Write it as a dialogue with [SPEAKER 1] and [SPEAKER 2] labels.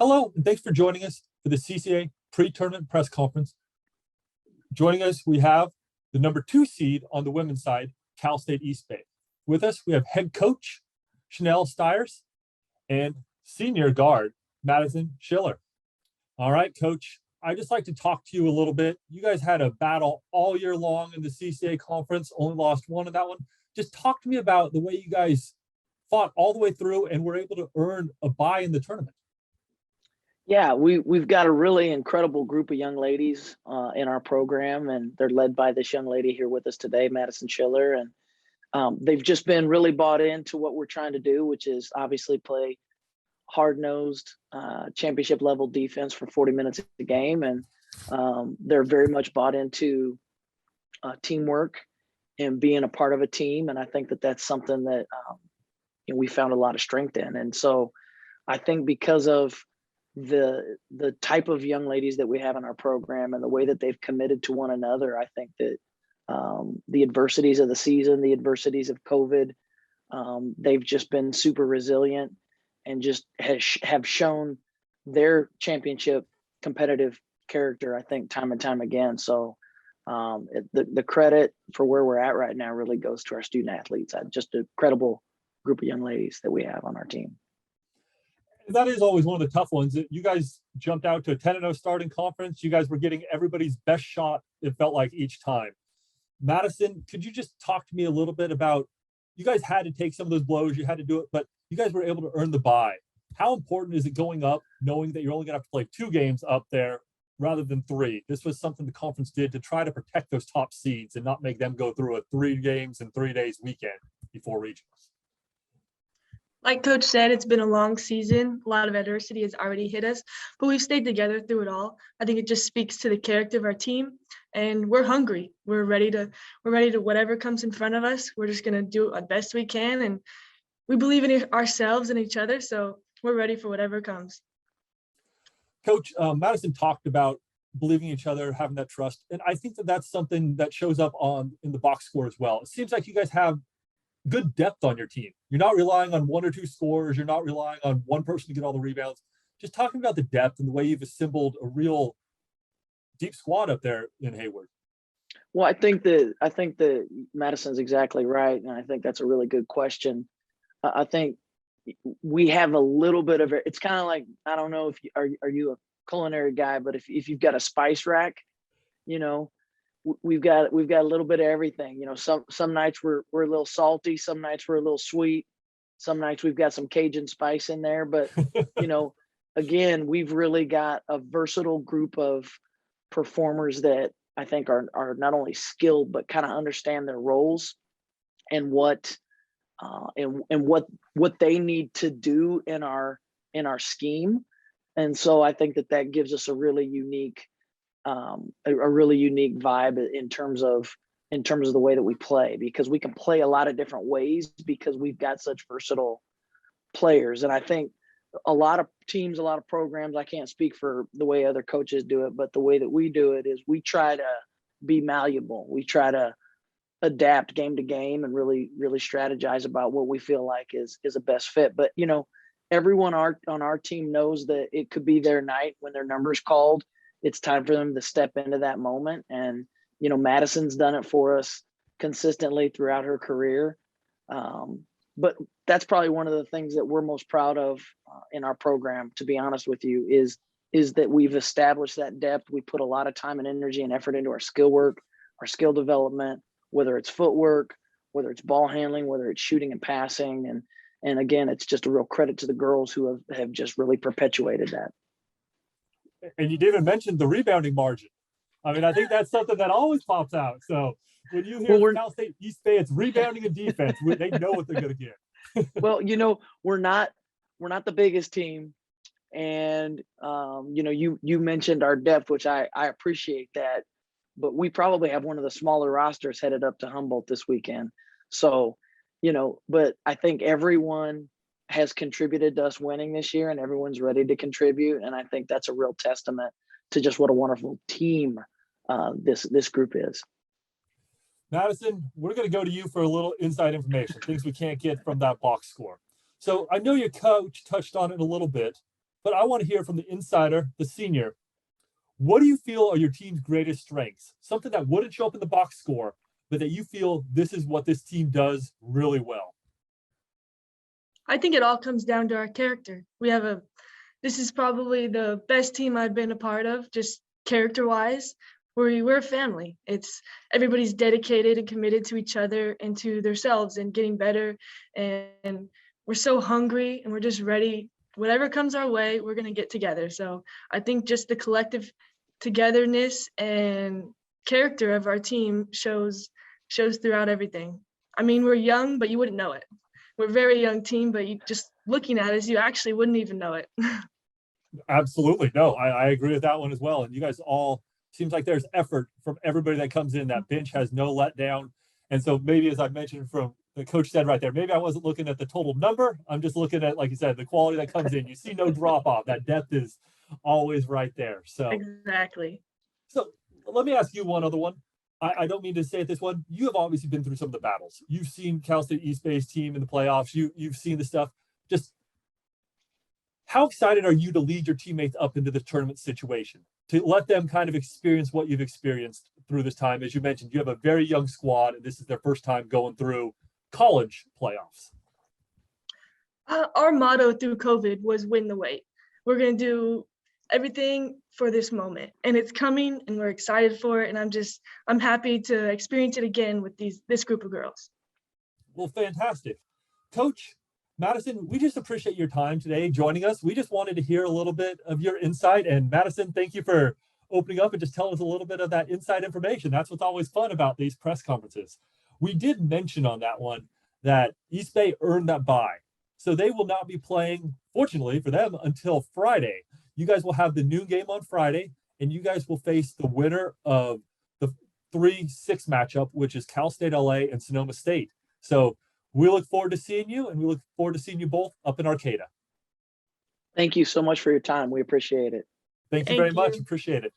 [SPEAKER 1] Hello, and thanks for joining us for the CCA pre-tournament press conference. Joining us, we have the number 2 seed on the women's side, Cal State East Bay. With us, we have head coach Chanel Stiers and senior guard Madison Schiller. All right, coach, I'd just like to talk to you a little bit. You guys had a battle all year long in the CCA conference, only lost one in that one. Just talk to me about the way you guys fought all the way through and were able to earn a bye in the tournament.
[SPEAKER 2] Yeah, we've got a really incredible group of young ladies in our program, and they're led by this young lady here with us today, Madison Schiller. And they've just been really bought into what we're trying to do, which is obviously play hard-nosed championship level defense for 40 minutes a game. And they're very much bought into teamwork and being a part of a team. And I think that that's something that we found a lot of strength in. And so I think because of the type of young ladies that we have in our program and the way that they've committed to one another, I think that the adversities of the season, the adversities of COVID, they've just been super resilient and just have shown their championship competitive character, I think, time and time again. So the credit for where we're at right now really goes to our student athletes. Just a credible group of young ladies that we have on our team.
[SPEAKER 1] That is always one of the tough ones. You guys jumped out to a 10-0 starting conference. You guys were getting everybody's best shot, it felt like, each time. Madison, could you just talk to me a little bit about, you guys had to take some of those blows, you had to do it, but you guys were able to earn the bye. How important is it going up, knowing that you're only going to have to play 2 games up there rather than 3? This was something the conference did to try to protect those top seeds and not make them go through a 3 games in 3 days weekend before regionals.
[SPEAKER 3] Like Coach said, it's been a long season. A lot of adversity has already hit us, but we've stayed together through it all. I think it just speaks to the character of our team, and we're hungry. We're ready to whatever comes in front of us. We're just going to do our best we can, and we believe in ourselves and each other, so we're ready for whatever comes.
[SPEAKER 1] Coach, Madison talked about believing in each other, having that trust, and I think that that's something that shows up in the box score as well. It seems like you guys have good depth on your team. You're not relying on 1 or 2 scorers. You're not relying on one person to get all the rebounds. Just talking about the depth and the way you've assembled a real deep squad up there in Hayward.
[SPEAKER 2] Well, I think that Madison's exactly right, and I think that's a really good question. I think we have a little bit of it. It's kind of like, I don't know if are you a culinary guy, but if you've got a spice rack, we've got a little bit of everything. Some nights we're a little salty, some nights we're a little sweet, some nights we've got some Cajun spice in there. But again, we've really got a versatile group of performers that I think are not only skilled but kind of understand their roles and what they need to do in our scheme. And so I think that gives us a really unique vibe in terms of the way that we play, because we can play a lot of different ways because we've got such versatile players. And I think a lot of teams, a lot of programs, I can't speak for the way other coaches do it, but the way that we do it is we try to be malleable. We try to adapt game to game and really strategize about what we feel like is a best fit. But everyone on our team knows that it could be their night when their number's called. It's time for them to step into that moment. And, Madison's done it for us consistently throughout her career. But that's probably one of the things that we're most proud of in our program, to be honest with you, is that we've established that depth. We put a lot of time and energy and effort into our skill work, our skill development, whether it's footwork, whether it's ball handling, whether it's shooting and passing. And again, it's just a real credit to the girls who have just really perpetuated that.
[SPEAKER 1] And you didn't mention the rebounding margin. I mean, I think that's something that always pops out. So when you hear Cal State East Bay, it's rebounding and defense. They know what they're going to get.
[SPEAKER 2] Well, we're not the biggest team, and you mentioned our depth, which I appreciate that, but we probably have one of the smaller rosters headed up to Humboldt this weekend. So, but I think everyone has contributed to us winning this year, and everyone's ready to contribute. And I think that's a real testament to just what a wonderful team this group is.
[SPEAKER 1] Madison, we're going to go to you for a little inside information, things we can't get from that box score. So I know your coach touched on it a little bit, but I want to hear from the insider, the senior. What do you feel are your team's greatest strengths? Something that wouldn't show up in the box score, but that you feel this is what this team does really well.
[SPEAKER 3] I think it all comes down to our character. This is probably the best team I've been a part of, just character-wise. We're a family. Everybody's dedicated and committed to each other and to themselves and getting better. And we're so hungry and we're just ready. Whatever comes our way, we're gonna get together. So I think just the collective togetherness and character of our team shows throughout everything. I mean, we're young, but you wouldn't know it. We're a very young team, but you just looking at us, you actually wouldn't even know it.
[SPEAKER 1] Absolutely. No, I agree with that one as well. And you guys all seems like there's effort from everybody that comes in. That bench has no letdown. And so maybe, as I mentioned from the coach said right there, maybe I wasn't looking at the total number. I'm just looking at, like you said, the quality that comes in. You see no drop off. That depth is always right there. So
[SPEAKER 3] Exactly.
[SPEAKER 1] So let me ask you one other one. I don't mean to say it this one. You have obviously been through some of the battles. You've seen Cal State East Bay's team in the playoffs. You've seen the stuff. Just how excited are you to lead your teammates up into the tournament situation, to let them kind of experience what you've experienced through this time? As you mentioned, you have a very young squad, and this is their first time going through college playoffs.
[SPEAKER 3] Our motto through COVID was win the wait. We're going to do everything for this moment, and it's coming, and we're excited for it. And I'm happy to experience it again with this group of girls.
[SPEAKER 1] Well, fantastic. Coach Madison, we just appreciate your time today joining us. We just wanted to hear a little bit of your insight. And Madison, thank you for opening up and just telling us a little bit of that inside information. That's what's always fun about these press conferences. We did mention on that one that East Bay earned that bye. So they will not be playing, fortunately for them, until Friday. You guys will have the noon game on Friday, and you guys will face the winner of the 3-6 matchup, which is Cal State LA and Sonoma State. So we look forward to seeing you, and we look forward to seeing you both up in Arcata.
[SPEAKER 2] Thank you so much for your time. We appreciate it.
[SPEAKER 1] Thank you
[SPEAKER 3] Thank
[SPEAKER 1] very much.
[SPEAKER 3] you.
[SPEAKER 1] Appreciate it.